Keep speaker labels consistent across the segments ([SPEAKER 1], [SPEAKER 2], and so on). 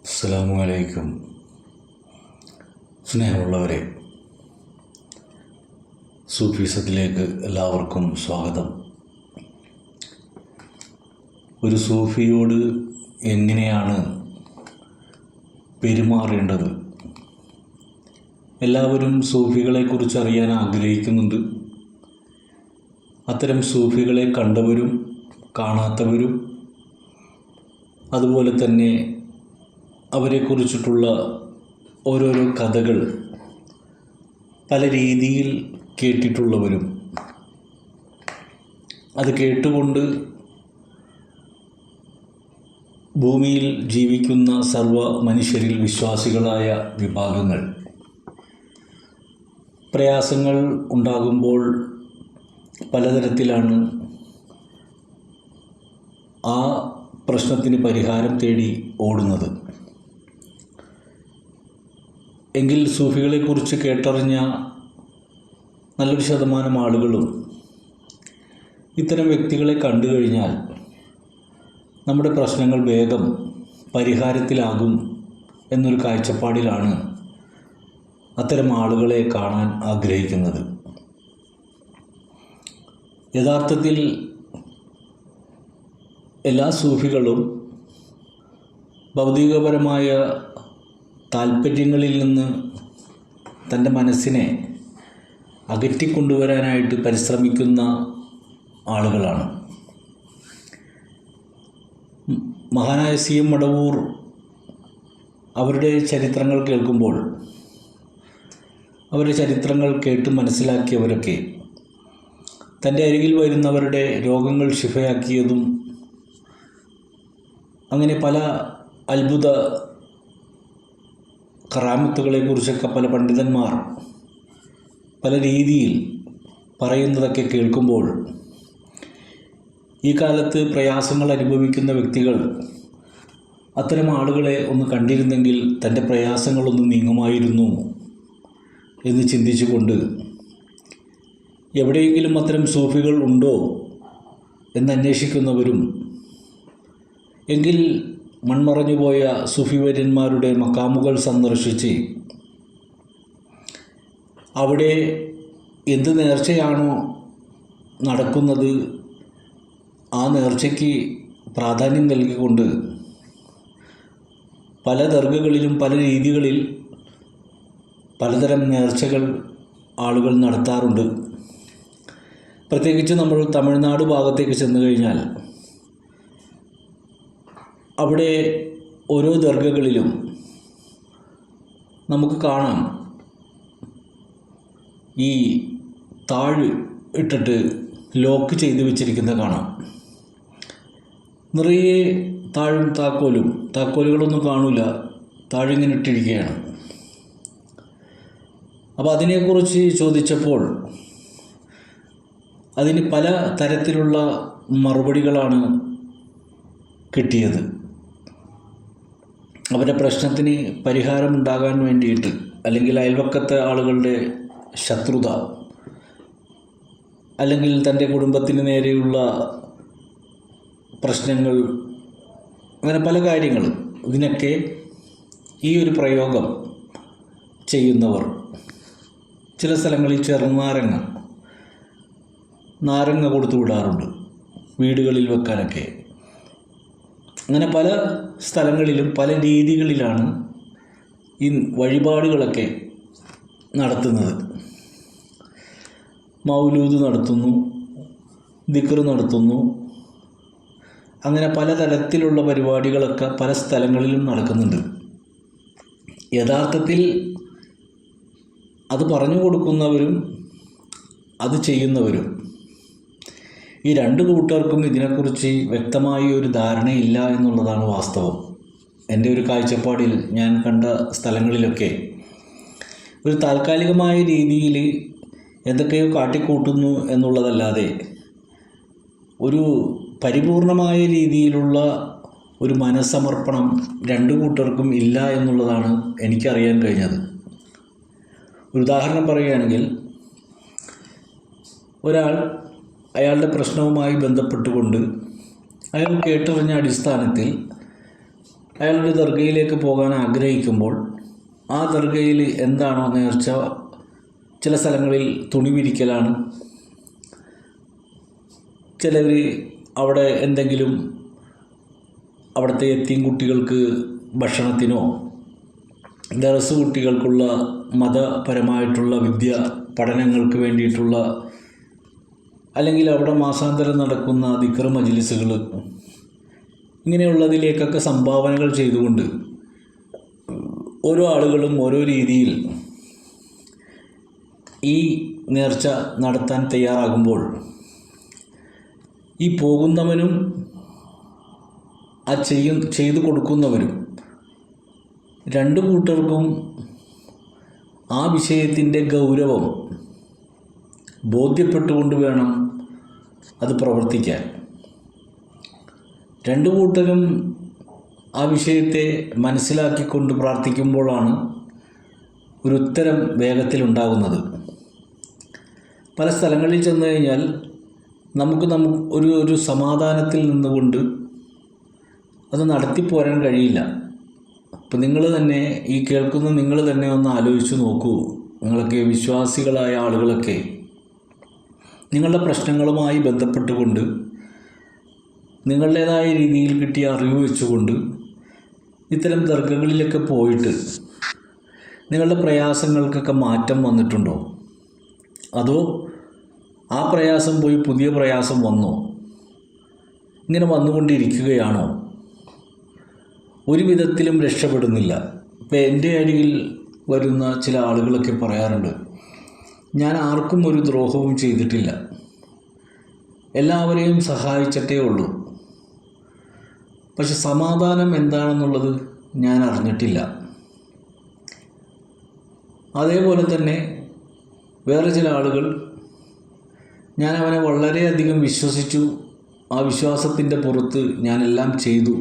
[SPEAKER 1] അസ്സലാമു അലൈക്കും. സ്നേഹമുള്ളവരെ, സൂഫിസത്തിലേക്ക് എല്ലാവർക്കും സ്വാഗതം. ഒരു സൂഫിയോട് എങ്ങനെയാണ് പെരുമാറേണ്ടത്? എല്ലാവരും സൂഫികളെക്കുറിച്ച് അറിയാൻ ആഗ്രഹിക്കുന്നുണ്ട്. അത്തരം സൂഫികളെ കണ്ടവരും കാണാത്തവരും അതുപോലെ തന്നെ അവരെക്കുറിച്ചിട്ടുള്ള ഓരോരോ കഥകൾ പല രീതിയിൽ കേട്ടിട്ടുള്ളവരും അത് കേട്ടുകൊണ്ട് ഭൂമിയിൽ ജീവിക്കുന്ന സർവ്വ മനുഷ്യരിൽ വിശ്വാസികളായ വിഭാഗങ്ങൾ പ്രയാസങ്ങൾ ഉണ്ടാകുമ്പോൾ പലതരത്തിലാണ് ആ പ്രശ്നത്തിന് പരിഹാരം തേടി ഓടുന്നത്. എങ്കിൽ സൂഫികളെക്കുറിച്ച് കേട്ടറിഞ്ഞ നല്ലൊരു ശതമാനം ആളുകളും ഇത്തരം വ്യക്തികളെ കണ്ടു കഴിഞ്ഞാൽ നമ്മുടെ പ്രശ്നങ്ങൾ വേഗം പരിഹാരത്തിലാകും എന്നൊരു കാഴ്ചപ്പാടിലാണ് അത്തരം ആളുകളെ കാണാൻ ആഗ്രഹിക്കുന്നത്. യഥാർത്ഥത്തിൽ എല്ലാ സൂഫികളും ഭൗതികപരമായ താൽപ്പര്യങ്ങളിൽ നിന്ന് തൻ്റെ മനസ്സിനെ അകറ്റിക്കൊണ്ടുവരാനായിട്ട് പരിശ്രമിക്കുന്ന ആളുകളാണ്. മഹാനായ സി എം മടവൂർ അവരുടെ ചരിത്രങ്ങൾ കേൾക്കുമ്പോൾ, അവരുടെ ചരിത്രങ്ങൾ കേട്ട് മനസ്സിലാക്കിയവരൊക്കെ തൻ്റെ അരികിൽ വരുന്നവരുടെ രോഗങ്ങൾ ശിഫയാക്കിയതും അങ്ങനെ പല അത്ഭുത കറാമത്തുകളെക്കുറിച്ചൊക്കെ പല പണ്ഡിതന്മാർ പല രീതിയിൽ പറയുന്നതൊക്കെ കേൾക്കുമ്പോൾ ഈ കാലത്ത് പ്രയാസങ്ങൾ അനുഭവിക്കുന്ന വ്യക്തികൾ അത്തരം ആളുകളെ ഒന്ന് കണ്ടിരുന്നെങ്കിൽ തൻ്റെ പ്രയാസങ്ങളൊന്ന് നീങ്ങുമായിരുന്നു എന്ന് ചിന്തിച്ചുകൊണ്ട് എവിടെയെങ്കിലും അത്തരം സൂഫികൾ ഉണ്ടോ എന്നന്വേഷിക്കുന്നവരും, എങ്കിൽ മൺമറഞ്ഞുപോയ സൂഫിവര്യന്മാരുടെ മക്കാമുകൾ സന്ദർശിച്ച് അവിടെ എന്ത് നേർച്ചയാണോ നടക്കുന്നത് ആ നേർച്ചയ്ക്ക് പ്രാധാന്യം നൽകിക്കൊണ്ട് പല ദർഗകളിലും പല രീതികളിൽ പലതരം നേർച്ചകൾ ആളുകൾ നടത്താറുണ്ട്. പ്രത്യേകിച്ച് നമ്മൾ തമിഴ്നാട് ഭാഗത്തേക്ക് ചെന്ന് കഴിഞ്ഞാൽ അവിടെ ഓരോ ദർഗകളിലും നമുക്ക് കാണാം ഈ താഴ് ഇട്ടിട്ട് ലോക്ക് ചെയ്ത് വെച്ചിരിക്കുന്നത് കാണാം. നിറയെ താഴും താക്കോലുകളൊന്നും കാണില്ല, താഴിങ്ങനെ ഇട്ടിരിക്കുകയാണ്. അപ്പോൾ അതിനെക്കുറിച്ച് ചോദിച്ചപ്പോൾ അതിന് പല തരത്തിലുള്ള മറുപടികളാണ് കിട്ടിയത്. അവരുടെ പ്രശ്നത്തിന് പരിഹാരമുണ്ടാകാൻ വേണ്ടിയിട്ട്, അല്ലെങ്കിൽ അയൽവക്കത്തെ ആളുകളുടെ ശത്രുത, അല്ലെങ്കിൽ തൻ്റെ കുടുംബത്തിന് നേരെയുള്ള പ്രശ്നങ്ങൾ, അങ്ങനെ പല കാര്യങ്ങളും, ഇതിനൊക്കെ ഈ ഒരു പ്രയോഗം ചെയ്യുന്നവർ ചില സ്ഥലങ്ങളിൽ നാരങ്ങ കൊടുത്തു വിടാറുണ്ട് വീടുകളിൽ വെക്കാനൊക്കെ. അങ്ങനെ പല സ്ഥലങ്ങളിലും പല രീതികളിലാണ് ഈ വഴിപാടുകളൊക്കെ നടത്തുന്നത്. മൗലൂദ് നടത്തുന്നു, ദിക്ർ നടത്തുന്നു, അങ്ങനെ പലതരത്തിലുള്ള പരിപാടികളൊക്കെ പല സ്ഥലങ്ങളിലും നടക്കുന്നുണ്ട്. യഥാർത്ഥത്തിൽ അത് പറഞ്ഞു കൊടുക്കുന്നവരും അത് ചെയ്യുന്നവരും ഈ രണ്ട് കൂട്ടർക്കും ഇതിനെക്കുറിച്ച് വ്യക്തമായ ഒരു ധാരണയില്ല എന്നുള്ളതാണ് വാസ്തവം. എൻ്റെ ഒരു കാഴ്ചപ്പാടിൽ ഞാൻ കണ്ട സ്ഥലങ്ങളിലൊക്കെ ഒരു താൽക്കാലികമായ രീതിയിൽ എന്തൊക്കെയോ കാട്ടിക്കൂട്ടുന്നു എന്നുള്ളതല്ലാതെ ഒരു പരിപൂർണമായ രീതിയിലുള്ള ഒരു മനസ്സമർപ്പണം രണ്ടു കൂട്ടർക്കും ഇല്ല എന്നുള്ളതാണ് എനിക്കറിയാൻ കഴിഞ്ഞത്. ഒരു ഉദാഹരണം പറയുകയാണെങ്കിൽ, ഒരാൾ അയാളുടെ പ്രശ്നവുമായി ബന്ധപ്പെട്ടുകൊണ്ട് അയാൾ കേട്ടറിഞ്ഞ അടിസ്ഥാനത്തിൽ അയാളൊരു ദർഗയിലേക്ക് പോകാൻ ആഗ്രഹിക്കുമ്പോൾ ആ ദർഗയിൽ എന്താണോ നേർച്ച, ചില സ്ഥലങ്ങളിൽ തുണി വിരിക്കലാണ്, ചിലർ അവിടെ എന്തെങ്കിലും അവിടുത്തെ യത്തീം കുട്ടികൾക്ക് ഭക്ഷണത്തിനോ ദർസ് കുട്ടികൾക്കുള്ള മതപരമായിട്ടുള്ള പഠനങ്ങൾക്ക് വേണ്ടിയിട്ടുള്ള, അല്ലെങ്കിൽ അവിടെ മാസാന്തരം നടക്കുന്ന ദിക്ർ മജ്ലിസുകൾ, ഇങ്ങനെയുള്ളതിലേക്കൊക്കെ സംഭാവനകൾ ചെയ്തുകൊണ്ട് ഓരോ ആളുകളും ഓരോ രീതിയിൽ ഈ നേർച്ച നടത്താൻ തയ്യാറാകുമ്പോൾ ഈ പോകുന്നവനും ചെയ്തു കൊടുക്കുന്നവരും രണ്ടു കൂട്ടർക്കും ആ വിഷയത്തിൻ്റെ ഗൗരവം ബോധ്യപ്പെട്ടുകൊണ്ട് വേണം അത് പ്രവർത്തിക്കാൻ. രണ്ടു കൂട്ടരും ആ വിഷയത്തെ മനസ്സിലാക്കിക്കൊണ്ട് പ്രാർത്ഥിക്കുമ്പോഴാണ് ഒരു ഉത്തരം വേഗത്തിലുണ്ടാകുന്നത്. പല സ്ഥലങ്ങളിൽ ചെന്ന് കഴിഞ്ഞാൽ നമുക്ക് ഒരു സമാധാനത്തിൽ നിന്നുകൊണ്ട് അത് നടത്തിപ്പോരാൻ കഴിയില്ല. അപ്പം നിങ്ങൾ തന്നെ, ഈ കേൾക്കുന്ന നിങ്ങൾ തന്നെ ഒന്ന് ആലോചിച്ച് നോക്കൂ. നിങ്ങളൊക്കെ വിശ്വാസികളായ ആളുകളൊക്കെ നിങ്ങളുടെ പ്രശ്നങ്ങളുമായി ബന്ധപ്പെട്ടുകൊണ്ട് നിങ്ങളുടേതായ രീതിയിൽ കിട്ടിയ അറിവ് വെച്ചുകൊണ്ട് ഇത്തരം ദർഗകളിലൊക്കെ പോയിട്ട് നിങ്ങളുടെ പ്രയാസങ്ങൾക്കൊക്കെ മാറ്റം വന്നിട്ടുണ്ടോ? അതോ ആ പ്രയാസം പോയി പുതിയ പ്രയാസം വന്നോ? ഇങ്ങനെ വന്നുകൊണ്ടിരിക്കുകയാണോ? ഒരു വിധത്തിലും രക്ഷപ്പെടുന്നില്ല. ഇപ്പം എൻ്റെ അരികിൽ വരുന്ന ചില ആളുകളൊക്കെ പറയാറുണ്ട്, ഞാൻ ആർക്കും ഒരു ദ്രോഹവും ചെയ്തിട്ടില്ല, എല്ലാവരെയും സഹായിച്ചിട്ടേ ഉള്ളൂ, പക്ഷെ സമാധാനം എന്താണെന്നുള്ളത് ഞാൻ അറിഞ്ഞിട്ടില്ല. അതേപോലെ തന്നെ വേറെ ചില ആളുകൾ, ഞാൻ അവനെ വളരെയധികം വിശ്വസിച്ചു, ആ വിശ്വാസത്തിൻ്റെ പുറത്ത് ഞാനെല്ലാം ചെയ്തു,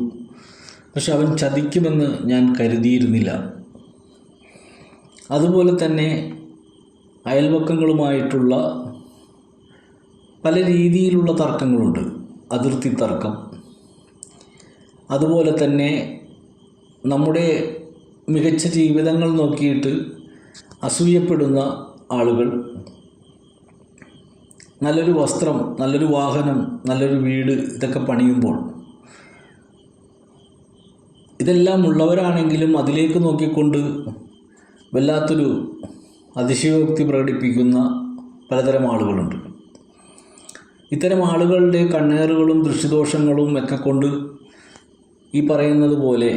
[SPEAKER 1] പക്ഷെ അവൻ ചതിക്കുമെന്ന് ഞാൻ കരുതിയിരുന്നില്ല. അതുപോലെ തന്നെ അയൽവക്കങ്ങളുമായിട്ടുള്ള പല രീതിയിലുള്ള തർക്കങ്ങളുണ്ട്. അതിർത്തി തർക്കം, അതുപോലെ തന്നെ നമ്മുടെ മികച്ച ജീവിതങ്ങൾ നോക്കിയിട്ട് അസൂയപ്പെടുന്ന ആളുകൾ, നല്ലൊരു വസ്ത്രം, നല്ലൊരു വാഹനം, നല്ലൊരു വീട് ഇതൊക്കെ പണിയുമ്പോൾ ഇതെല്ലാം ഉള്ളവരാണെങ്കിലും അതിലേക്ക് നോക്കിക്കൊണ്ട് വല്ലാത്തൊരു അതിശയോക്തി പ്രകടിപ്പിക്കുന്ന പലതരം ആളുകളുണ്ട്. ഇത്തരം ആളുകളുടെ കണ്ണേറുകളും ദൃഷ്ടിദോഷങ്ങളും ഒക്കെ കൊണ്ട് ഈ പറയുന്നത് പോലെ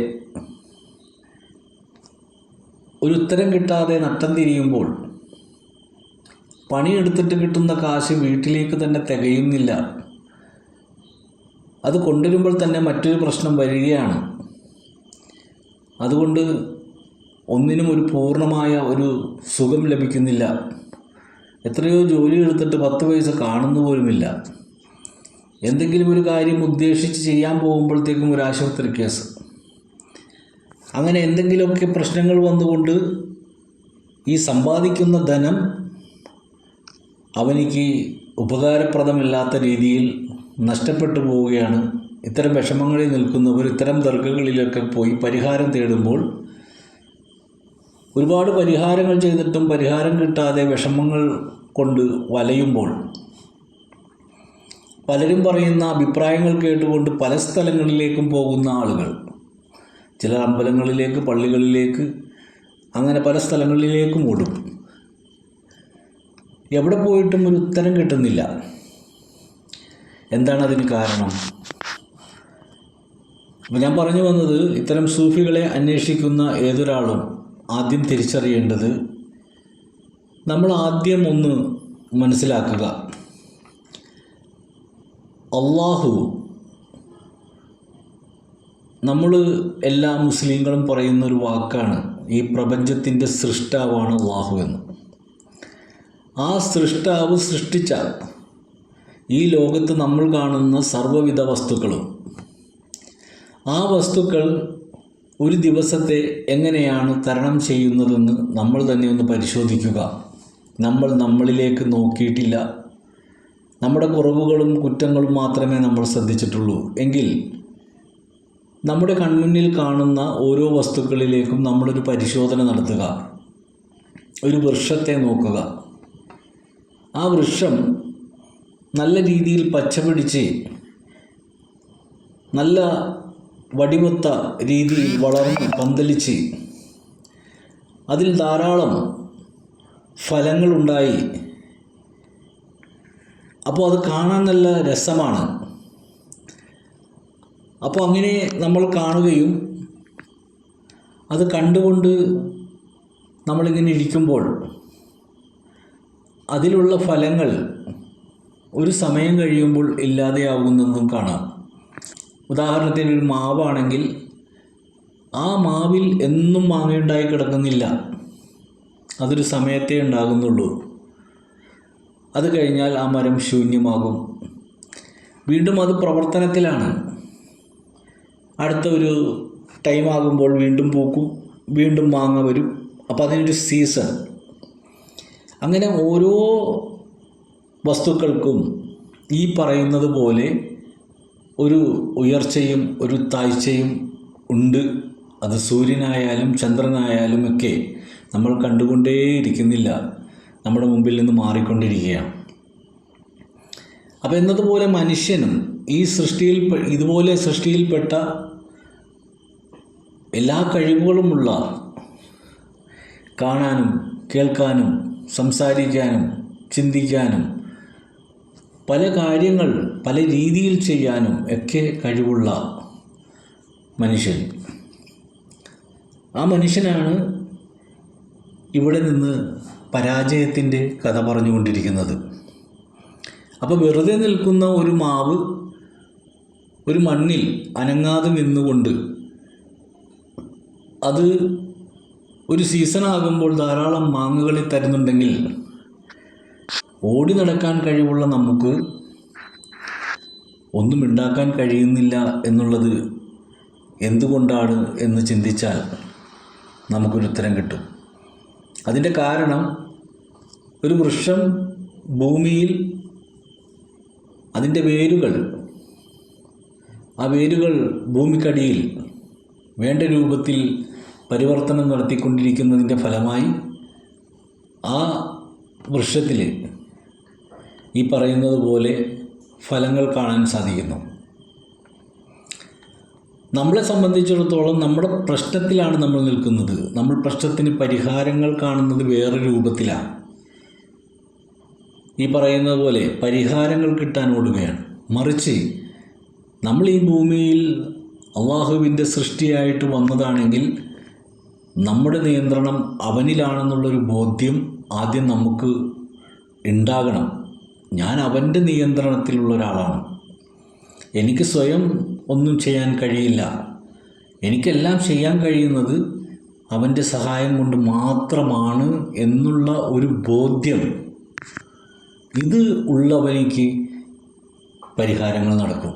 [SPEAKER 1] ഒരു ഉത്തരം കിട്ടാതെ നട്ടം തിരിയുമ്പോൾ പണിയെടുത്തിട്ട് കിട്ടുന്ന കാശ് വീട്ടിലേക്ക് തന്നെ തികയുന്നില്ല. അത് കൊണ്ടുവരുമ്പോൾ തന്നെ മറ്റൊരു പ്രശ്നം വരികയാണ്. അതുകൊണ്ട് ഒന്നിനും ഒരു പൂർണ്ണമായ ഒരു സുഖം ലഭിക്കുന്നില്ല. എത്രയോ ജോലി എടുത്തിട്ട് 10 പൈസ കാണുന്നു പോലുമില്ല. എന്തെങ്കിലും ഒരു കാര്യം ഉദ്ദേശിച്ച് ചെയ്യാൻ പോകുമ്പോഴത്തേക്കും ഒരു ആശുപത്രി കേസ്, അങ്ങനെ എന്തെങ്കിലുമൊക്കെ പ്രശ്നങ്ങൾ വന്നുകൊണ്ട് ഈ സമ്പാദിക്കുന്ന ധനം അവനിക്ക് ഉപകാരപ്രദമില്ലാത്ത രീതിയിൽ നഷ്ടപ്പെട്ടു പോവുകയാണ്. ഇത്തരം വിഷമങ്ങളിൽ നിൽക്കുന്നവർ ഇത്തരം ദർഗകളിലൊക്കെ പോയി പരിഹാരം തേടുമ്പോൾ, ഒരുപാട് പരിഹാരങ്ങൾ ചെയ്തിട്ടും പരിഹാരം കിട്ടാതെ വിഷമങ്ങൾ കൊണ്ട് വലയുമ്പോൾ, പലരും പറയുന്ന അഭിപ്രായങ്ങൾ കേട്ടുകൊണ്ട് പല സ്ഥലങ്ങളിലേക്കും പോകുന്ന ആളുകൾ, ചിലർ അമ്പലങ്ങളിലേക്ക്, പള്ളികളിലേക്ക്, അങ്ങനെ പല സ്ഥലങ്ങളിലേക്കും ഓടും. എവിടെ പോയിട്ടും ഒരു ഉത്തരം കിട്ടുന്നില്ല. എന്താണ് അതിന് കാരണം? അപ്പോൾ ഞാൻ പറഞ്ഞു വന്നത്, ഇത്തരം സൂഫികളെ അന്വേഷിക്കുന്ന ഏതൊരാളും ആദ്യം തിരിച്ചറിയേണ്ടത്, നമ്മൾ ആദ്യം ഒന്ന് മനസ്സിലാക്കുക, അള്ളാഹു, നമ്മൾ എല്ലാ മുസ്ലിങ്ങളും പറയുന്നൊരു വാക്കാണ്, ഈ പ്രപഞ്ചത്തിൻ്റെ സൃഷ്ടാവാണ് അള്ളാഹു എന്ന്. ആ സൃഷ്ടാവ് സൃഷ്ടിച്ച ഈ ലോകത്ത് നമ്മൾ കാണുന്ന സർവ്വവിധ വസ്തുക്കളും, ആ വസ്തുക്കൾ ഒരു ദിവസത്തെ എങ്ങനെയാണ് തരണം ചെയ്യുന്നതെന്ന് നമ്മൾ തന്നെ ഒന്ന് പരിശോധിക്കുക. നമ്മൾ നമ്മളിലേക്ക് നോക്കിയിട്ടില്ല. നമ്മുടെ കുറവുകളും കുറ്റങ്ങളും മാത്രമേ നമ്മൾ ശ്രദ്ധിച്ചിട്ടുള്ളൂ. എങ്കിൽ നമ്മുടെ കൺമുന്നിൽ കാണുന്ന ഓരോ വസ്തുക്കളിലേക്കും നമ്മളൊരു പരിശോധന നടത്തുക. ഒരു വൃക്ഷത്തെ നോക്കുക. ആ വൃക്ഷം നല്ല രീതിയിൽ പച്ച പിടിച്ച് നല്ല വടിവൊത്ത രീതിയിൽ വളർന്ന് പന്തലിച്ച് അതിൽ ധാരാളം ഫലങ്ങളുണ്ടായി. അപ്പോൾ അത് കാണാൻ നല്ല രസമാണ്. അപ്പോൾ അങ്ങനെ നമ്മൾ കാണുകയും അത് കണ്ടുകൊണ്ട് നമ്മളിങ്ങനെ ഇരിക്കുമ്പോൾ അതിലുള്ള ഫലങ്ങൾ ഒരു സമയം കഴിയുമ്പോൾ ഇല്ലാതെയാകുന്നതും കാണാം. ഉദാഹരണത്തിന് ഒരു മാവാണെങ്കിൽ ആ മാവിൽ എന്നും മാങ്ങയുണ്ടായി കിടക്കുന്നില്ല. അതൊരു സമയത്തേ ഉണ്ടാകുന്നുള്ളൂ. അത് കഴിഞ്ഞാൽ ആ മരം ശൂന്യമാകും. വീണ്ടും അത് പ്രവർത്തനത്തിലാണ്. അടുത്ത ഒരു ടൈം ആകുമ്പോൾ വീണ്ടും പൂക്കും, വീണ്ടും മാങ്ങ വരും. അപ്പോൾ അതിനൊരു സീസൺ. അങ്ങനെ ഓരോ വസ്തുക്കൾക്കും ഈ പറയുന്നത് പോലെ ഒരു ഉയർച്ചയും ഒരു താഴ്ചയും ഉണ്ട്. അത് സൂര്യനായാലും ചന്ദ്രനായാലും ഒക്കെ നമ്മൾ കണ്ടുകൊണ്ടേയിരിക്കുന്നില്ല, നമ്മുടെ മുമ്പിൽ നിന്ന് മാറിക്കൊണ്ടിരിക്കുകയാണ്. അപ്പോൾ എന്നതുപോലെ മനുഷ്യനും ഈ ഇതുപോലെ സൃഷ്ടിയിൽപ്പെട്ട എല്ലാ കഴിവുകളുമുള്ള, കാണാനും കേൾക്കാനും സംസാരിക്കാനും ചിന്തിക്കാനും പല കാര്യങ്ങൾ പല രീതിയിൽ ചെയ്യാനും ഒക്കെ കഴിവുള്ള മനുഷ്യൻ. ആ മനുഷ്യനാണ് ഇവിടെ നിന്ന് പരാജയത്തിൻ്റെ കഥ പറഞ്ഞുകൊണ്ടിരിക്കുന്നത്. അപ്പോൾ വെറുതെ നിൽക്കുന്ന ഒരു മാവ് ഒരു മണ്ണിൽ അനങ്ങാതെ നിന്നുകൊണ്ട് അത് ഒരു സീസണാകുമ്പോൾ ധാരാളം മാങ്ങകളെ തരുന്നുണ്ടെങ്കിൽ ഓടി നടക്കാൻ കഴിവുള്ള നമുക്ക് ഒന്നും ഉണ്ടാക്കാൻ കഴിയുന്നില്ല എന്നുള്ളത് എന്തുകൊണ്ടാണ് എന്ന് ചിന്തിച്ചാൽ നമുക്കൊരു ഉത്തരം കിട്ടും. അതിൻ്റെ കാരണം, ഒരു വൃക്ഷം ഭൂമിയിൽ അതിൻ്റെ വേരുകൾ ഭൂമിക്കടിയിൽ വേണ്ട രൂപത്തിൽ പരിവർത്തനം നടത്തിക്കൊണ്ടിരിക്കുന്നതിൻ്റെ ഫലമായി ആ വൃക്ഷത്തിൽ ഈ പറയുന്നത് പോലെ ഫലങ്ങൾ കാണാൻ സാധിക്കുന്നു. നമ്മളെ സംബന്ധിച്ചിടത്തോളം നമ്മുടെ പ്രശ്നത്തിലാണ് നമ്മൾ നിൽക്കുന്നത്. നമ്മൾ പ്രശ്നത്തിന് പരിഹാരങ്ങൾ കാണുന്നത് വേറെ രൂപത്തിലാണ്. ഈ പറയുന്നത് പോലെ പരിഹാരങ്ങൾ കിട്ടാൻ ഓടുകയാണ്. മറിച്ച് നമ്മൾ ഈ ഭൂമിയിൽ അള്ളാഹുവിൻ്റെ സൃഷ്ടിയായിട്ട് വന്നതാണെങ്കിൽ നമ്മുടെ നിയന്ത്രണം അവനിലാണെന്നുള്ളൊരു ബോധ്യം ആദ്യം നമുക്ക് ഉണ്ടാകണം. ഞാൻ അവൻ്റെ നിയന്ത്രണത്തിലുള്ള ഒരാളാണ്. എനിക്ക് സ്വയം ഒന്നും ചെയ്യാൻ കഴിയില്ല. എനിക്കെല്ലാം ചെയ്യാൻ കഴിയുന്നത് അവൻ്റെ സഹായം കൊണ്ട് മാത്രമാണ് എന്നുള്ള ഒരു ബോധ്യം, ഇത് ഉള്ളവനിക്ക് പരിഹാരങ്ങൾ നടക്കും.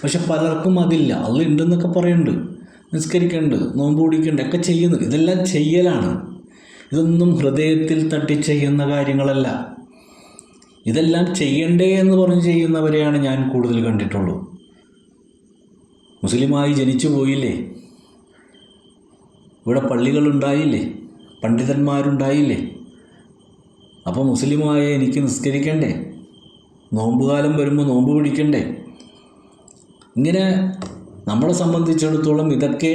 [SPEAKER 1] പക്ഷെ പലർക്കും അതില്ല. അള്ള ഉണ്ടെന്നൊക്കെ പറയുന്നുണ്ട്, നിസ്കരിക്കുന്നുണ്ട്, നോമ്പ് പിടിക്കുന്നുണ്ട്, ഒക്കെ ചെയ്യുന്നു. ഇതെല്ലാം ചെയ്യലാണ്. ഇതൊന്നും ഹൃദയത്തിൽ തട്ടി ചെയ്യുന്ന കാര്യങ്ങളല്ല. ഇതെല്ലാം ചെയ്യണ്ടേ എന്ന് പറഞ്ഞ് ചെയ്യുന്നവരെയാണ് ഞാൻ കൂടുതൽ കണ്ടിട്ടുള്ളൂ. മുസ്ലിമായി ജനിച്ചു പോയില്ലേ, ഇവിടെ പള്ളികളുണ്ടായില്ലേ, പണ്ഡിതന്മാരുണ്ടായില്ലേ, അപ്പോൾ മുസ്ലിമായ എനിക്ക് നിസ്കരിക്കണ്ടേ, നോമ്പുകാലം വരുമ്പോൾ നോമ്പ് പിടിക്കണ്ടേ? ഇങ്ങനെ നമ്മളെ സംബന്ധിച്ചിടത്തോളം ഇതൊക്കെ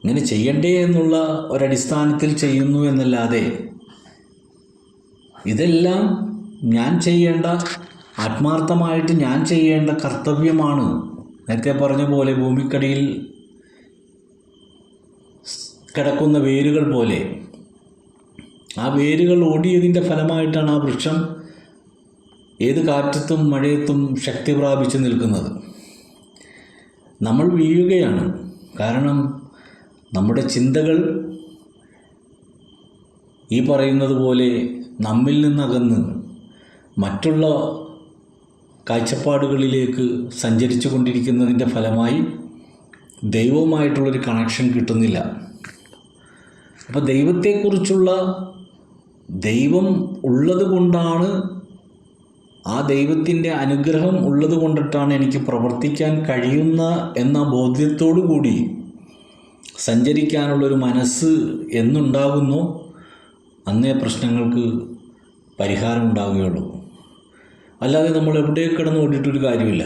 [SPEAKER 1] ഇങ്ങനെ ചെയ്യണ്ടേ എന്നുള്ള ഒരടിസ്ഥാനത്തിൽ ചെയ്യുന്നു എന്നല്ലാതെ ഇതെല്ലാം ഞാൻ ചെയ്യേണ്ട, ആത്മാർത്ഥമായിട്ട് ഞാൻ ചെയ്യേണ്ട കർത്തവ്യമാണ്. നേരത്തെ പറഞ്ഞ പോലെ ഭൂമിക്കടിയിൽ കിടക്കുന്ന വേരുകൾ പോലെ ആ വേരുകൾ ഓടിയതിൻ്റെ ഫലമായിട്ടാണ് ആ വൃക്ഷം ഏത് കാറ്റത്തും മഴയത്തും ശക്തി പ്രാപിച്ച് നിൽക്കുന്നത്. നമ്മൾ വീഴുകയാണ്. കാരണം നമ്മുടെ ചിന്തകൾ ഈ പറയുന്നത് പോലെ നമ്മിൽ നിന്നകന്ന് മറ്റുള്ള കാഴ്ചപ്പാടുകളിലേക്ക് സഞ്ചരിച്ചു കൊണ്ടിരിക്കുന്നതിൻ്റെ ഫലമായി ദൈവവുമായിട്ടുള്ളൊരു കണക്ഷൻ കിട്ടുന്നില്ല. അപ്പോൾ ദൈവത്തെക്കുറിച്ചുള്ള, ദൈവം ഉള്ളത് കൊണ്ടാണ് ആ ദൈവത്തിൻ്റെ അനുഗ്രഹം ഉള്ളത് കൊണ്ടിട്ടാണ് എനിക്ക് പ്രവർത്തിക്കാൻ കഴിയുന്ന എന്ന ബോധ്യത്തോടു കൂടി സഞ്ചരിക്കാനുള്ളൊരു മനസ്സ് എന്നുണ്ടാകുന്നോ അന്നേ പ്രശ്നങ്ങൾക്ക് പരിഹാരം ഉണ്ടാവുകയുള്ളൂ. അല്ലാതെ നമ്മൾ എവിടെ കിടന്ന് ഓടിയിട്ടൊരു കാര്യമില്ല,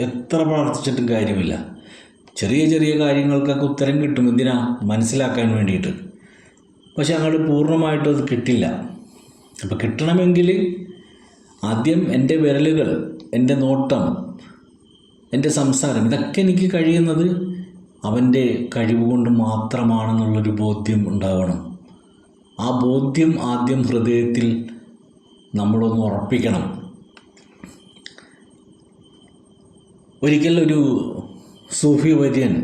[SPEAKER 1] എത്ര പ്രാർത്ഥിച്ചിട്ടും കാര്യമില്ല. ചെറിയ ചെറിയ കാര്യങ്ങൾക്കൊക്കെ ഉത്തരം കിട്ടും, എന്തിനാ? മനസ്സിലാക്കാൻ വേണ്ടിയിട്ട്. പക്ഷെ അങ്ങോട്ട് പൂർണ്ണമായിട്ടും അത് കിട്ടില്ല. അപ്പോൾ കിട്ടണമെങ്കിൽ ആദ്യം എൻ്റെ വിരലുകൾ, എൻ്റെ നോട്ടം, എൻ്റെ സംസാരം, ഇതൊക്കെ എനിക്ക് കഴിയുന്നത് അവൻ്റെ കഴിവ് കൊണ്ട് മാത്രമാണെന്നുള്ളൊരു ബോധ്യം ഉണ്ടാവണം. ആ ബോധ്യം ആദ്യം ഹൃദയത്തിൽ നമ്മളൊന്ന് ഉറപ്പിക്കണം. ഒരിക്കൽ ഒരു സൂഫി വര്യൻ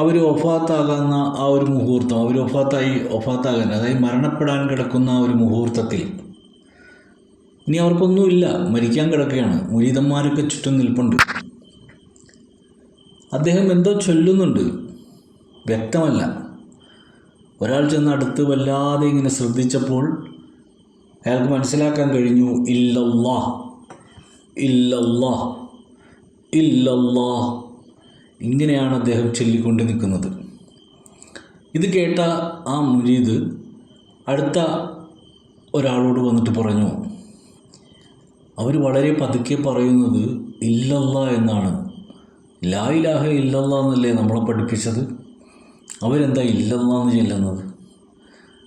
[SPEAKER 1] അവർ വഫാത്താകുന്ന ആ ഒരു മുഹൂർത്തം, അവർ വഫാത്താകാൻ, അതായത് മരണപ്പെടാൻ കിടക്കുന്ന ആ ഒരു മുഹൂർത്തത്തിൽ, ഇനി അവർക്കൊന്നുമില്ല, മരിക്കാൻ കിടക്കുകയാണ്, മുരീദന്മാരൊക്കെ ചുറ്റും നിൽപ്പുണ്ട്. അദ്ദേഹം എന്തോ ചൊല്ലുന്നുണ്ട്, വ്യക്തമല്ല. ഒരാൾ ചെന്ന് അടുത്ത് വല്ലാതെ ഇങ്ങനെ ശ്രദ്ധിച്ചപ്പോൾ അയാൾക്ക് മനസ്സിലാക്കാൻ കഴിഞ്ഞു, ഇല്ലല്ലാഹ് ഇല്ലല്ലാഹ് ഇല്ലല്ലാഹ്, ഇങ്ങനെയാണ് അദ്ദേഹം ചൊല്ലിക്കൊണ്ട് നിൽക്കുന്നത്. ഇത് കേട്ട ആ മുരീദ് അടുത്ത ഒരാളോട് വന്നിട്ട് പറഞ്ഞു, അവർ വളരെ പതുക്കെ പറയുന്നത് ഇല്ലല്ലാ എന്നാണ്, ലാ ഇലാഹ ഇല്ലല്ലാ എന്നല്ലേ നമ്മളെ പഠിപ്പിച്ചത്, അവരെന്താ ഇല്ലല്ലാ എന്ന് ചൊല്ലുന്നത്?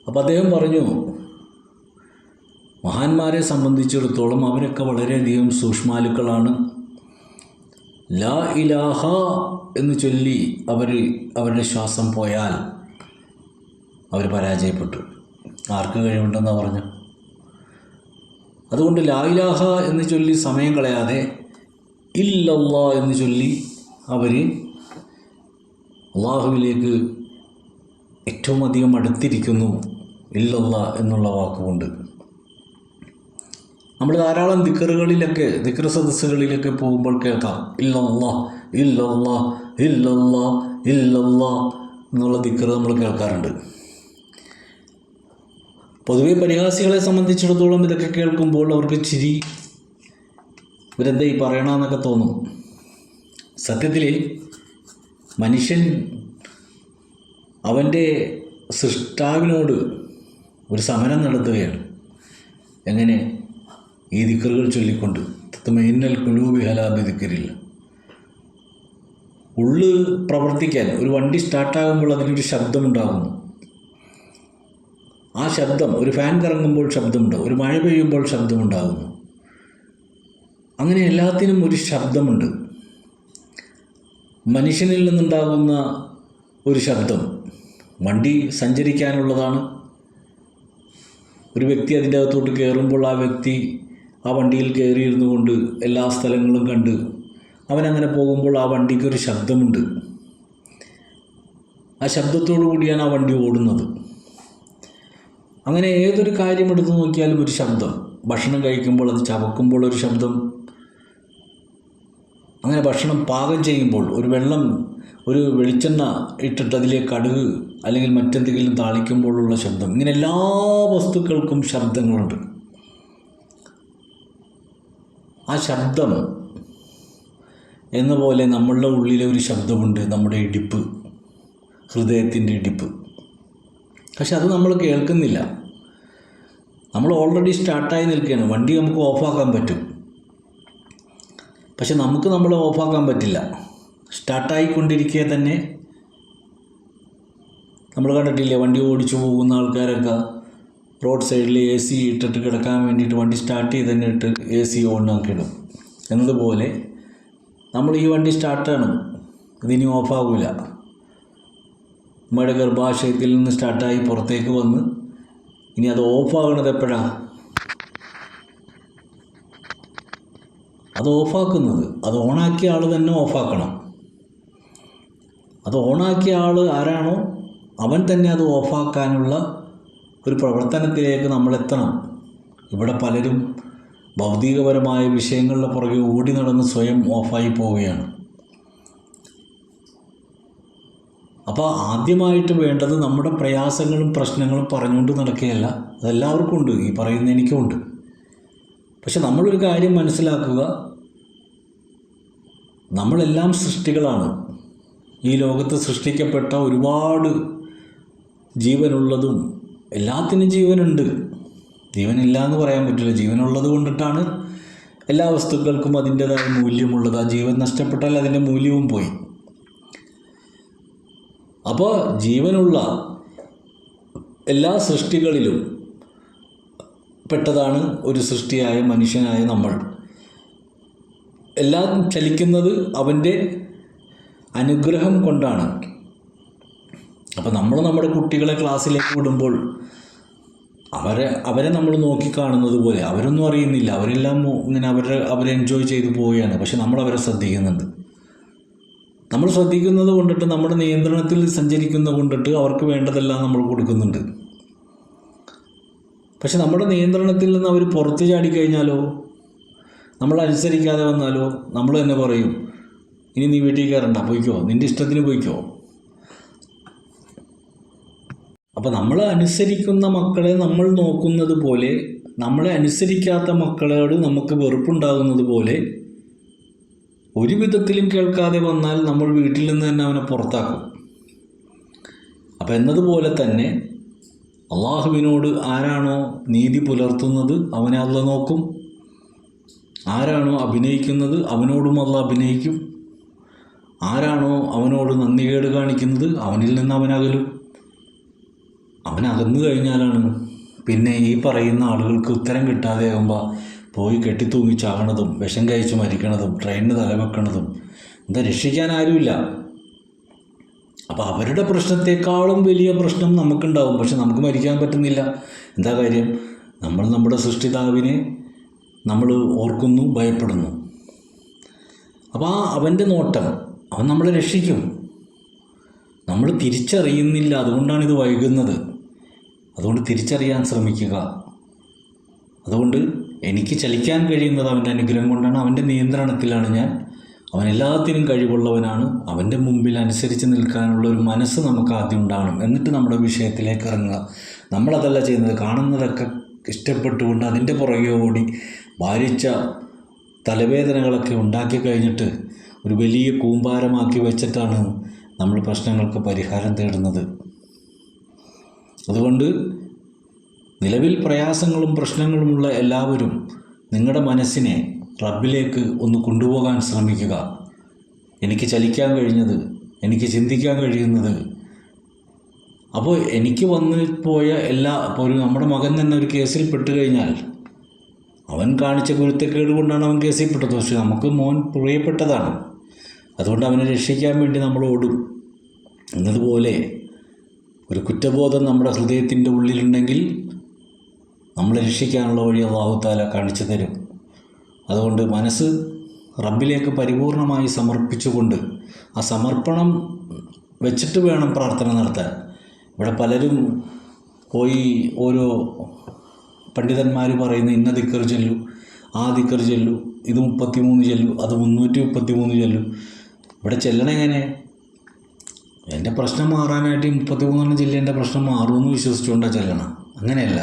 [SPEAKER 1] അപ്പോൾ അദ്ദേഹം പറഞ്ഞു, മഹാന്മാരെ സംബന്ധിച്ചിടത്തോളം അവരൊക്കെ വളരെയധികം സൂക്ഷ്മാലുക്കളാണ്. ലാ ഇലാഹ എന്ന് ചൊല്ലി അവരുടെ ശ്വാസം പോയാൽ അവർ പരാജയപ്പെട്ടു. ആർക്ക് കഴിവുണ്ടെന്നാണ് പറഞ്ഞു. അതുകൊണ്ട് ലാ ഇലാഹ എന്ന് ചൊല്ലി സമയം കളയാതെ ഇല്ലല്ലാ എന്ന് ചൊല്ലി അവർ അള്ളാഹുവിലേക്ക് ഏറ്റവും അധികം അടുത്തിരിക്കുന്നു ഇല്ലല്ലാ എന്നുള്ള വാക്കുകൊണ്ട്. നമ്മൾ ധാരാളം ദിക്ർ സദസ്സുകളിലൊക്കെ പോകുമ്പോൾ കേൾക്കാം ഇല്ലല്ലാ ഇല്ലല്ലാ ഇല്ലല്ലാ ഇല്ലല്ലാ എന്നുള്ള ദിക്ർ നമ്മൾ കേൾക്കാറുണ്ട്. പൊതുവെ പരിഹാസികളെ സംബന്ധിച്ചിടത്തോളം ഇതൊക്കെ കേൾക്കുമ്പോൾ അവർക്ക് ചിരി, ഇവരെന്താ ഈ പറയണമെന്നൊക്കെ തോന്നും. സത്യത്തിൽ മനുഷ്യൻ അവൻ്റെ സൃഷ്ടാവിനോട് ഒരു സമരം നടത്തുകയാണ്. എങ്ങനെ? ഈ ദിക്റുകൾ ചൊല്ലിക്കൊണ്ട്. തത്മഇന്നൽ ഖുലൂബി അലാ ബിദിക്രില്ല. ഉള്ള് പ്രവർത്തിക്കാൻ, ഒരു വണ്ടി സ്റ്റാർട്ടാകുമ്പോൾ അതിനൊരു ശബ്ദമുണ്ടാകുന്നു. ആ ശബ്ദം, ഒരു ഫാൻ കറങ്ങുമ്പോൾ ശബ്ദമുണ്ടാകും, ഒരു മഴ പെയ്യുമ്പോൾ ശബ്ദമുണ്ടാകുന്നു. അങ്ങനെ എല്ലാത്തിനും ഒരു ശബ്ദമുണ്ട്. മനുഷ്യനിൽ നിന്നുണ്ടാകുന്ന ഒരു ശബ്ദം വണ്ടി സഞ്ചരിക്കാനുള്ളതാണ്. ഒരു വ്യക്തി അതിൻ്റെ അകത്തോട്ട് കയറുമ്പോൾ ആ വ്യക്തി ആ വണ്ടിയിൽ കയറിയിരുന്നു കൊണ്ട് എല്ലാ സ്ഥലങ്ങളും കണ്ട് അവനങ്ങനെ പോകുമ്പോൾ ആ വണ്ടിക്കൊരു ശബ്ദമുണ്ട്. ആ ശബ്ദത്തോടു കൂടിയാണ് ആ വണ്ടി ഓടുന്നത്. അങ്ങനെ ഏതൊരു കാര്യം എടുത്തു നോക്കിയാലും ഒരു ശബ്ദം. ഭക്ഷണം കഴിക്കുമ്പോൾ അത് ചവക്കുമ്പോൾ ഒരു ശബ്ദം. അങ്ങനെ ഭക്ഷണം പാകം ചെയ്യുമ്പോൾ ഒരു വെളിച്ചെണ്ണ ഇട്ടിട്ട് അതിലേക്ക് കടുക് അല്ലെങ്കിൽ മറ്റെന്തെങ്കിലും താളിക്കുമ്പോഴുള്ള ശബ്ദം. ഇങ്ങനെ എല്ലാ വസ്തുക്കൾക്കും ശബ്ദങ്ങളുണ്ട്. ആ ശബ്ദം എന്ന പോലെ നമ്മളുടെ ഉള്ളിലെ ഒരു ശബ്ദമുണ്ട്, നമ്മുടെ ഇടിപ്പ്, ഹൃദയത്തിൻ്റെ ഇടിപ്പ്. പക്ഷെ അത് നമ്മൾ കേൾക്കുന്നില്ല. നമ്മൾ ഓൾറെഡി സ്റ്റാർട്ടായി നിൽക്കുകയാണ്. വണ്ടി നമുക്ക് ഓഫാക്കാൻ പറ്റും, പക്ഷെ നമുക്ക് നമ്മളെ ഓഫാക്കാൻ പറ്റില്ല. സ്റ്റാർട്ടായിക്കൊണ്ടിരിക്കുക തന്നെ. നമ്മൾ കണ്ടിട്ടില്ലേ, വണ്ടി ഓടിച്ചു പോകുന്ന ആൾക്കാരൊക്കെ റോഡ് സൈഡിൽ AC ഇട്ടിട്ട് കിടക്കാൻ വേണ്ടിയിട്ട് വണ്ടി സ്റ്റാർട്ട് ചെയ്ത് തന്നെ ഇട്ട് AC ഓണാക്കി ഇടും. എന്നതുപോലെ നമ്മൾ ഈ വണ്ടി സ്റ്റാർട്ടാണ്, ഇതിനി ഓഫാകില്ല. നമ്മുടെ ഗർഭാശയത്തിൽ നിന്ന് സ്റ്റാർട്ടായി പുറത്തേക്ക് വന്ന് ഇനി അത് ഓഫാകണത് എപ്പോഴാണ്? അത് ഓഫാക്കുന്നത്, അത് ഓണാക്കിയ ആൾ തന്നെ ഓഫാക്കണം. അത് ഓണാക്കിയ ആൾ ആരാണോ അവൻ തന്നെ അത് ഓഫാക്കാനുള്ള ഒരു പ്രവർത്തനത്തിലേക്ക് നമ്മൾ എത്തണം. ഇവിടെ പലരും ഭൗതികപരമായ വിഷയങ്ങളുടെ പുറകെ ഓടി നടന്ന് സ്വയം ഓഫായി പോവുകയാണ്. അപ്പോൾ ആദ്യമായിട്ട് വേണ്ടത് നമ്മുടെ പ്രയാസങ്ങളും പ്രശ്നങ്ങളും പറഞ്ഞുകൊണ്ട് നടക്കുകയല്ല. അതെല്ലാവർക്കും ഉണ്ട്, ഈ പറയുന്ന എനിക്കുമുണ്ട്. പക്ഷെ നമ്മളൊരു കാര്യം മനസ്സിലാക്കുക, നമ്മളെല്ലാം സൃഷ്ടികളാണ്. ഈ ലോകത്ത് സൃഷ്ടിക്കപ്പെട്ട ഒരുപാട് ജീവനുള്ളതും, എല്ലാത്തിനും ജീവനുണ്ട്. ജീവനില്ല എന്ന് പറയാൻ പറ്റില്ല. ജീവനുള്ളത് കൊണ്ടിട്ടാണ് എല്ലാ വസ്തുക്കൾക്കും അതിൻ്റേതായ മൂല്യമുള്ളത്. ആ ജീവൻ നഷ്ടപ്പെട്ടാൽ അതിൻ്റെ മൂല്യവും പോയി. അപ്പോൾ ജീവനുള്ള എല്ലാ സൃഷ്ടികളിലും പെട്ടതാണ് ഒരു സൃഷ്ടിയായ മനുഷ്യനായ നമ്മൾ. എല്ലാം ചലിക്കുന്നത് അവൻ്റെ അനുഗ്രഹം കൊണ്ടാണ്. അപ്പോൾ നമ്മൾ നമ്മുടെ കുട്ടികളെ ക്ലാസ്സിലേക്ക് വിടുമ്പോൾ അവരെ നമ്മൾ നോക്കിക്കാണുന്നത് പോലെ അവരൊന്നും അറിയുന്നില്ല. അവരെല്ലാം ഇങ്ങനെ അവരെ എൻജോയ് ചെയ്തു പോവുകയാണ്. പക്ഷെ നമ്മളവരെ ശ്രദ്ധിക്കുന്നുണ്ട്. നമ്മൾ ശ്രദ്ധിക്കുന്നത് കൊണ്ടിട്ട്, നമ്മുടെ നിയന്ത്രണത്തിൽ സഞ്ചരിക്കുന്നത് കൊണ്ടിട്ട് അവർക്ക് വേണ്ടതെല്ലാം നമ്മൾ കൊടുക്കുന്നുണ്ട്. പക്ഷെ നമ്മുടെ നിയന്ത്രണത്തിൽ നിന്ന് അവർ പുറത്ത് ചാടിക്കഴിഞ്ഞാലോ, നമ്മൾ അനുസരിക്കാതെ വന്നാലോ, നമ്മൾ തന്നെ പറയും, ഇനി നീ വീട്ടിൽ കയറണ്ട, പോയിക്കോ, നിൻ്റെ ഇഷ്ടത്തിന് പോയിക്കോ. അപ്പോൾ നമ്മളെ അനുസരിക്കുന്ന മക്കളെ നമ്മൾ നോക്കുന്നത് പോലെ, നമ്മളെ അനുസരിക്കാത്ത മക്കളോട് നമുക്ക് വെറുപ്പുണ്ടാകുന്നത് പോലെ, ഒരു വിധത്തിലും കേൾക്കാതെ വന്നാൽ നമ്മൾ വീട്ടിൽ നിന്ന് തന്നെ അവനെ പുറത്താക്കും. അപ്പം എന്നതുപോലെ തന്നെ അള്ളാഹുവിനോട് ആരാണോ നീതി പുലർത്തുന്നത് അവനെ അള്ളാഹ് നോക്കും. ആരാണോ അഭിനയിക്കുന്നത് അവനോടും അള്ളാഹ് അഭിനയിക്കും. ആരാണോ അവനോട് നന്ദികേട് കാണിക്കുന്നത് അവനിൽ നിന്ന് അവനകലും. അവനകന്നു കഴിഞ്ഞാലാണ് പിന്നെ ഈ പറയുന്ന ആളുകൾക്ക് ഉത്തരം കിട്ടാതെ ആകുമ്പോൾ പോയി കെട്ടിത്തൂങ്ങി ചാകണതും, വിഷം കഴിച്ച് മരിക്കണതും, ട്രെയിനിന് തലവെക്കണതും. എന്താ, രക്ഷിക്കാൻ ആരുമില്ല. അപ്പോൾ അവരുടെ പ്രശ്നത്തെക്കാളും വലിയ പ്രശ്നം നമുക്കുണ്ടാവും. പക്ഷെ നമുക്ക് മരിക്കാൻ പറ്റുന്നില്ല. എന്താ കാര്യം? നമ്മൾ നമ്മുടെ സൃഷ്ടിതാവിനെ നമ്മൾ ഓർക്കുന്നു, ഭയപ്പെടുന്നു. അപ്പോൾ അവൻ്റെ നോട്ടം അവൻ നമ്മളെ രക്ഷിക്കും. നമ്മൾ തിരിച്ചറിയുന്നില്ല. അതുകൊണ്ടാണ് ഇത് വൈകുന്നത്. അതുകൊണ്ട് തിരിച്ചറിയാൻ ശ്രമിക്കുക. അതുകൊണ്ട് എനിക്ക് ചലിക്കാൻ കഴിയുന്നത് അവൻ്റെ അനുഗ്രഹം കൊണ്ടാണ്. അവൻ്റെ നിയന്ത്രണത്തിലാണ് ഞാൻ. അവൻ എല്ലാത്തിനും കഴിവുള്ളവനാണ്. അവൻ്റെ മുമ്പിൽ അനുസരിച്ച് നിൽക്കാനുള്ള ഒരു മനസ്സ് നമുക്ക് ആദ്യം ഉണ്ടാകണം. എന്നിട്ട് നമ്മുടെ വിഷയത്തിലേക്ക് ഇറങ്ങുക. നമ്മളതല്ല ചെയ്യുന്നത്. കാണുന്നതൊക്കെ ഇഷ്ടപ്പെട്ടുകൊണ്ട് അതിൻ്റെ പുറകെ ഓടി ഭാരിച്ച തലവേദനകളൊക്കെ ഉണ്ടാക്കി കഴിഞ്ഞിട്ട് ഒരു വലിയ കൂമ്പാരമാക്കി വെച്ചിട്ടാണ് നമ്മൾ പ്രശ്നങ്ങൾക്ക് പരിഹാരം തേടുന്നത്. അതുകൊണ്ട് നിലവിൽ പ്രയാസങ്ങളും പ്രശ്നങ്ങളുമുള്ള എല്ലാവരും നിങ്ങളുടെ മനസ്സിനെ റബ്ബിലേക്ക് ഒന്ന് കൊണ്ടുപോകാൻ ശ്രമിക്കുക. എനിക്ക് ചലിക്കാൻ കഴിഞ്ഞത്, എനിക്ക് ചിന്തിക്കാൻ കഴിയുന്നത്, അപ്പോൾ എനിക്ക് വന്നു പോയ ഇപ്പോൾ നമ്മുടെ മകൻ തന്നെ ഒരു കേസിൽ പെട്ട് കഴിഞ്ഞാൽ അവൻ കാണിച്ച ഗുരുത്തക്കേട് കൊണ്ടാണ് അവൻ കേസിൽ പെട്ടത്. പക്ഷേ നമുക്ക് മോൻ പ്രിയപ്പെട്ടതാണ്. അതുകൊണ്ട് അവനെ രക്ഷിക്കാൻ വേണ്ടി നമ്മൾ ഓടും. എന്നതുപോലെ ഒരു കുറ്റബോധം നമ്മുടെ ഹൃദയത്തിൻ്റെ ഉള്ളിലുണ്ടെങ്കിൽ നമ്മളെ രക്ഷിക്കാനുള്ള വഴി അല്ലാഹു തആല കാണിച്ചു തരും. അതുകൊണ്ട് മനസ്സ് റബ്ബിലേക്ക് പരിപൂർണമായി സമർപ്പിച്ചുകൊണ്ട് ആ സമർപ്പണം വെച്ചിട്ട് വേണം പ്രാർത്ഥന നടത്താൻ. ഇവിടെ പലരും പോയി ഓരോ പണ്ഡിതന്മാർ പറയുന്ന ഇന്ന ദിക്ർ ചൊല്ലു, ആ ദിക്ർ ചൊല്ലു, ഇത് 33 ചൊല്ലു, അത് 333 ചൊല്ലു. ഇവിടെ ചെല്ലണെങ്ങനെ? എൻ്റെ പ്രശ്നം മാറാനായിട്ട് 33 ചൊല്ലി എൻ്റെ പ്രശ്നം മാറുമെന്ന് വിശ്വസിച്ചുകൊണ്ടാണ് ചെല്ലണം. അങ്ങനെയല്ല.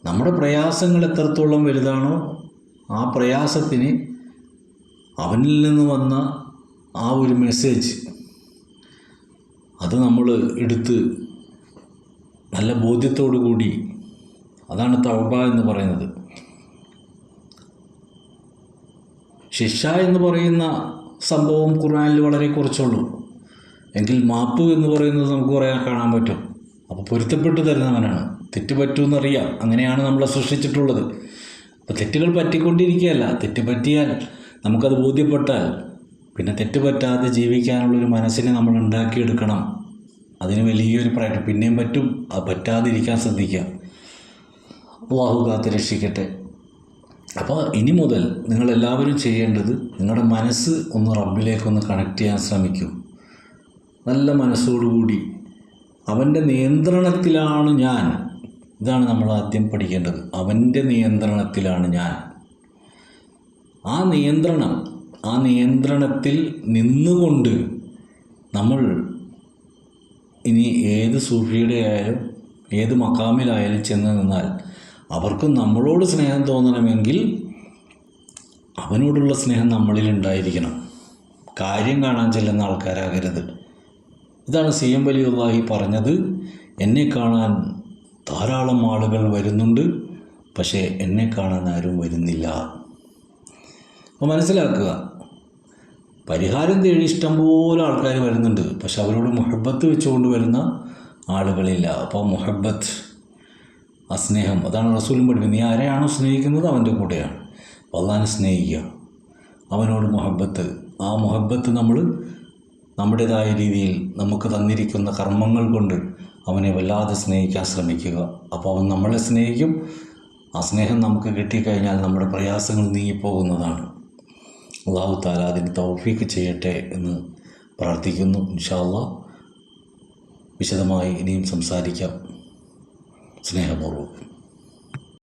[SPEAKER 1] നമ്മുടെ പ്രയാസങ്ങൾ എത്രത്തോളം വലുതാണോ ആ പ്രയാസത്തിന് അവനിൽ നിന്ന് വന്ന ആ ഒരു മെസ്സേജ് അത് നമ്മൾ എടുത്ത് നല്ല ബോധ്യത്തോടു കൂടി, അതാണ് തൗബ എന്ന് പറയുന്നത്. ശിക്ഷ എന്ന് പറയുന്ന സംഭവം ഖുർആനിൽ വളരെ കുറച്ചുള്ളൂ. എങ്കിൽ മാപ്പ് എന്ന് പറയുന്നത് നമുക്ക് കുറേ കാണാൻ പറ്റും. അപ്പോൾ പൊരുത്തപ്പെട്ട് തരുന്നവനാണ്. തെറ്റ് പറ്റുമെന്നറിയാം. അങ്ങനെയാണ് നമ്മളെ സൃഷ്ടിച്ചിട്ടുള്ളത്. അപ്പോൾ തെറ്റുകൾ പറ്റിക്കൊണ്ടിരിക്കുകയല്ല. തെറ്റ് പറ്റിയാൽ നമുക്കത് ബോധ്യപ്പെട്ടാൽ പിന്നെ തെറ്റ് പറ്റാതെ ജീവിക്കാനുള്ളൊരു മനസ്സിനെ നമ്മൾ ഉണ്ടാക്കിയെടുക്കണം. അതിന് വലിയൊരു പ്രയത്നം. പിന്നെയും പറ്റും. അത് പറ്റാതിരിക്കാൻ ശ്രദ്ധിക്കുക. അല്ലാഹു കാത്ത് രക്ഷിക്കട്ടെ. അപ്പോൾ ഇനി മുതൽ നിങ്ങളെല്ലാവരും ചെയ്യേണ്ടത് നിങ്ങളുടെ മനസ്സ് ഒന്ന് റബ്ബിലേക്കൊന്ന് കണക്ട് ചെയ്യാൻ ശ്രമിക്കൂ. നല്ല മനസ്സോടുകൂടി അവൻ്റെ നിയന്ത്രണത്തിലാണ് ഞാൻ. ഇതാണ് നമ്മൾ ആദ്യം പഠിക്കേണ്ടത്. അവൻ്റെ നിയന്ത്രണത്തിലാണ് ഞാൻ. ആ നിയന്ത്രണത്തിൽ നിന്നുകൊണ്ട് നമ്മൾ ഇനി ഏത് സൂഫിയുടെ ആയാലും ഏത് മക്കാമിലായാലും ചെന്ന് നിന്നാൽ അവർക്കും നമ്മളോട് സ്നേഹം തോന്നണമെങ്കിൽ അവനോടുള്ള സ്നേഹം നമ്മളിൽ ഉണ്ടായിരിക്കണം. കാര്യം കാണാൻ ചെല്ലുന്ന ആൾക്കാരാകരുത്. ഇതാണ് CM വലിയുള്ളാഹി പറഞ്ഞത്. എന്നെ കാണാൻ ധാരാളം ആളുകൾ വരുന്നുണ്ട്, പക്ഷേ എന്നെ കാണാൻ ആരും വരുന്നില്ല. അപ്പോൾ മനസ്സിലാക്കുക, പരിഹാരം തേടി ഇഷ്ടംപോലെ ആൾക്കാർ വരുന്നുണ്ട്, പക്ഷെ അവരോട് മുഹബ്ബത്ത് വെച്ചുകൊണ്ട് വരുന്ന ആളുകളില്ല. അപ്പോൾ മുഹബ്ബത്ത്, ആ സ്നേഹം, അതാണ് റസൂലും പഠിപ്പിക്കുന്നത്. നീ ആരെയാണോ സ്നേഹിക്കുന്നത് അവൻ്റെ കൂടെയാണ്. അപ്പോൾ അള്ളാഹിനെ സ്നേഹിക്കുക, അവനോട് മുഹബ്ബത്ത്. ആ മുഹബ്ബത്ത് നമ്മൾ നമ്മുടേതായ രീതിയിൽ നമുക്ക് തന്നിരിക്കുന്ന കർമ്മങ്ങൾ കൊണ്ട് അവനെ വല്ലാതെ സ്നേഹിക്കാൻ ശ്രമിക്കുക. അപ്പോൾ അവൻ നമ്മളെ സ്നേഹിക്കും. ആ സ്നേഹം നമുക്ക് കിട്ടിക്കഴിഞ്ഞാൽ നമ്മുടെ പ്രയാസങ്ങൾ നീങ്ങിപ്പോകുന്നതാണ്. അല്ലാഹു തആല അതിന് തൗഫീഖ് ചെയ്യട്ടെ എന്ന് പ്രാർത്ഥിക്കുന്നു. ഇൻഷാ അല്ലാഹ് വിശദമായി ഇനിയും സംസാരിക്കാം. സ്നേഹപൂർവ്വം.